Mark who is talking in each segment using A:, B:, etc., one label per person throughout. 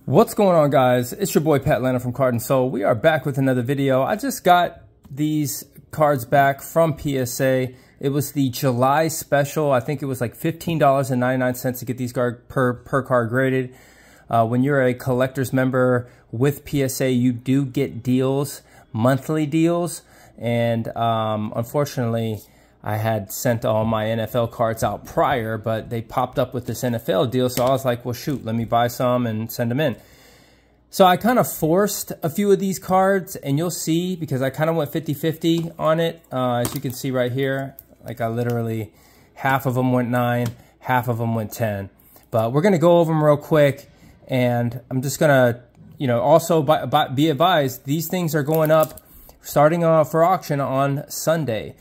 A: What's going on, guys? It's your boy Pat Lana from Card and Soul. We are back with another video. I just got these cards back from PSA. It was the July special. I think it was like $15.99 to get these per card graded. When you're a collector's member with PSA, you do get deals, monthly deals. And unfortunately, I had sent all my NFL cards out prior, but they popped up with this NFL deal. So I was like, well, shoot, let me buy some and send them in. So I kind of forced a few of these cards, and you'll see, because I kind of went 50-50 on it. As you can see right here, like I literally, half of them went 9, half of them went 10. But we're going to go over them real quick, and I'm just going to, also be advised, these things are going up starting for auction on Sunday.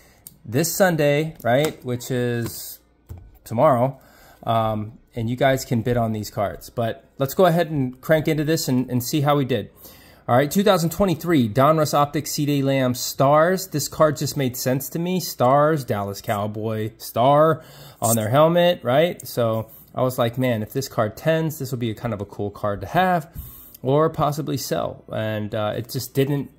A: This Sunday, right, which is tomorrow, and you guys can bid on these cards. But let's go ahead and crank into this and see how we did. All right, 2023 Donruss Optic C.D. Lamb Stars. This card just made sense to me. Stars, Dallas Cowboy star on their helmet, right? So I was like, man, if this card tens, this will be a kind of a cool card to have or possibly sell. And it just didn't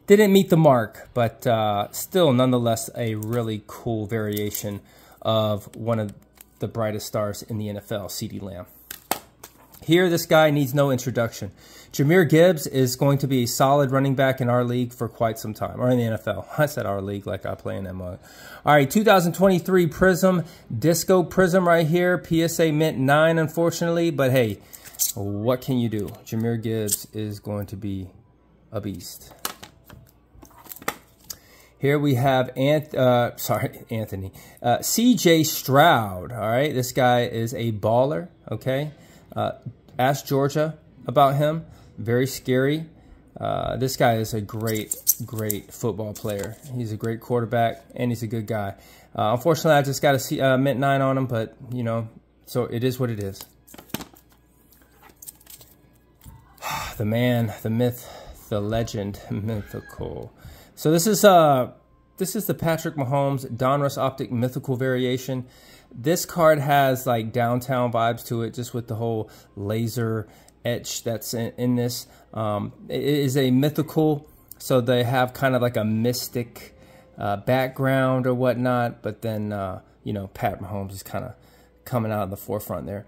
A: meet the mark, but still nonetheless a really cool variation of one of the brightest stars in the NFL, C.D. Lamb. Here, this guy needs no introduction. Jahmyr Gibbs is going to be a solid running back in our league for quite some time, or in the NFL. I said our league like I play in that mode. All right, 2023 Prism, Disco Prism right here. PSA mint 9, unfortunately, but hey, what can you do? Jahmyr Gibbs is going to be a beast. Here we have Anthony. C.J. Stroud, all right? This guy is a baller, okay? Ask Georgia about him. Very scary. This guy is a great football player. He's a great quarterback, and he's a good guy. Unfortunately, I just got a mint 9 on him, but, so it is what it is. The man, the myth, the legend, mythical. So this is the Patrick Mahomes Donruss Optic Mythical variation. This card has like downtown vibes to it, just with the whole laser etch that's in this. It is a mythical, so they have kind of like a mystic background or whatnot. But then Pat Mahomes is kind of coming out in the forefront there.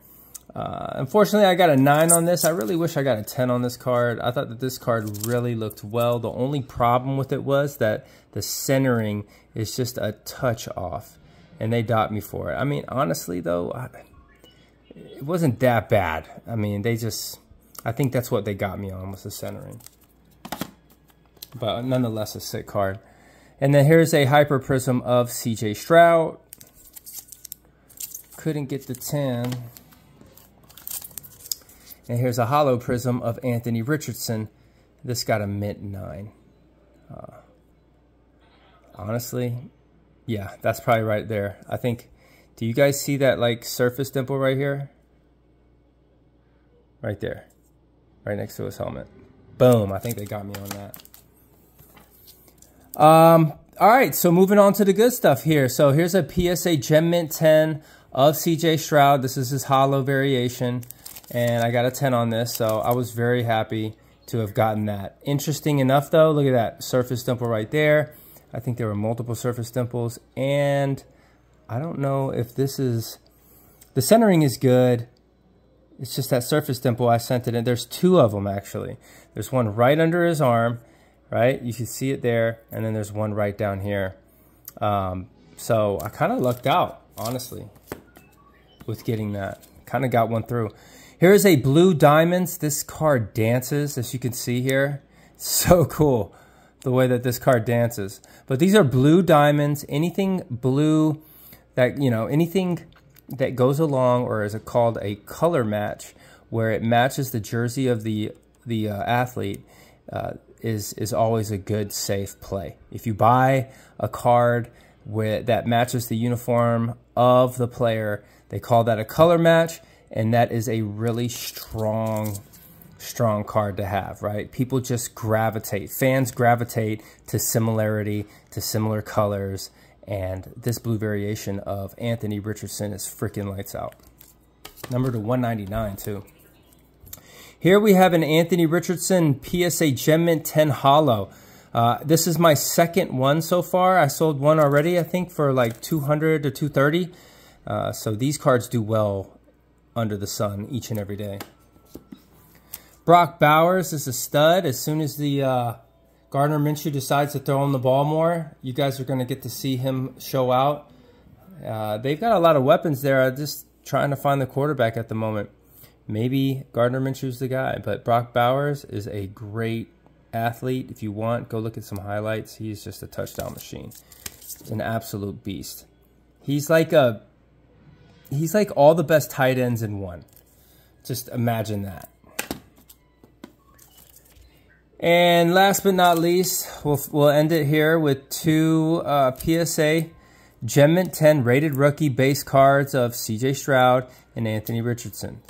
A: Unfortunately, I got a 9 on this. I really wish I got a 10 on this card. I thought that this card really looked well. The only problem with it was that the centering is just a touch off, and they docked me for it. I mean, honestly, though, it wasn't that bad. I mean, I think that's what they got me on, was the centering. But nonetheless, a sick card. And then here's a Hyper Prism of C.J. Stroud. Couldn't get the 10. And here's a Hollow Prism of Anthony Richardson. This got a mint 9. Honestly, yeah, that's probably right there. I think, do you guys see that like surface dimple right here? Right there. Right next to his helmet. Boom, I think they got me on that. All right, so moving on to the good stuff here. So here's a PSA Gem Mint 10 of C.J. Stroud. This is his hollow variation. And I got a 10 on this, so I was very happy to have gotten that. Interesting enough, though, look at that surface dimple right there. I think there were multiple surface dimples, and I don't know if this is... The centering is good. It's just that surface dimple I sent it in. There's 2 of them, actually. There's one right under his arm, right? You can see it there, and then there's one right down here. So I kind of lucked out, honestly, with getting that. Kind of got one through. Here's a Blue Diamonds. This card dances, as you can see here. So cool, the way that this card dances. But these are Blue Diamonds. Anything blue that, anything that goes along, or is it called a color match, where it matches the jersey of the athlete, is always a good, safe play. If you buy a card that matches the uniform of the player, they call that a color match. And that is a really strong card to have, right? People just gravitate. Fans gravitate to similarity, to similar colors. And this blue variation of Anthony Richardson is freaking lights out. Number to 199, too. Here we have an Anthony Richardson PSA Gem Mint 10 Holo. This is my second one so far. I sold one already, I think, for like 200 to 230. So these cards do well under the sun each and every day. Brock Bowers is a stud. As soon as the Gardner Minshew decides to throw him the ball more, you guys are going to get to see him show out. They've got a lot of weapons there. I'm just trying to find the quarterback at the moment. Maybe Gardner Minshew's the guy, but Brock Bowers is a great athlete. If you want, go look at some highlights. He's just a touchdown machine. He's an absolute beast. He's like all the best tight ends in one. Just imagine that. And last but not least, we'll end it here with two PSA Gem Mint 10 rated rookie base cards of CJ Stroud and Anthony Richardson.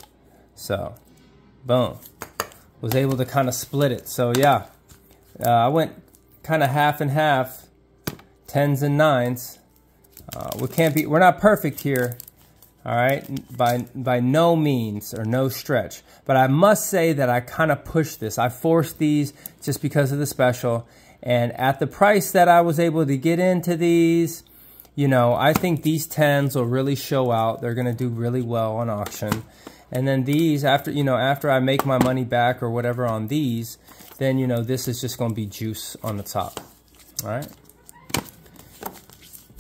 A: So, boom. Was able to kind of split it. So, yeah. I went kind of half and half. 10s and 9s. We're not perfect here. All right? By no means or no stretch. But I must say that I kind of pushed this. I forced these just because of the special. And at the price that I was able to get into these, you know, I think these 10s will really show out. They're going to do really well on auction. And then these, after I make my money back or whatever on these, then, you know, this is just going to be juice on the top. All right?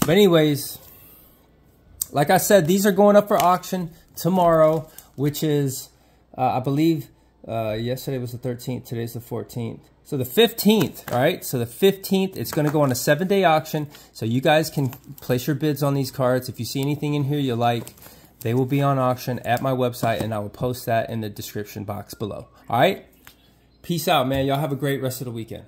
A: But anyways, like I said, these are going up for auction tomorrow, which is, I believe, yesterday was the 13th. Today's the 14th. So the 15th, all right? So the 15th, it's going to go on a 7-day auction. So you guys can place your bids on these cards. If you see anything in here you like, they will be on auction at my website, and I will post that in the description box below. All right? Peace out, man. Y'all have a great rest of the weekend.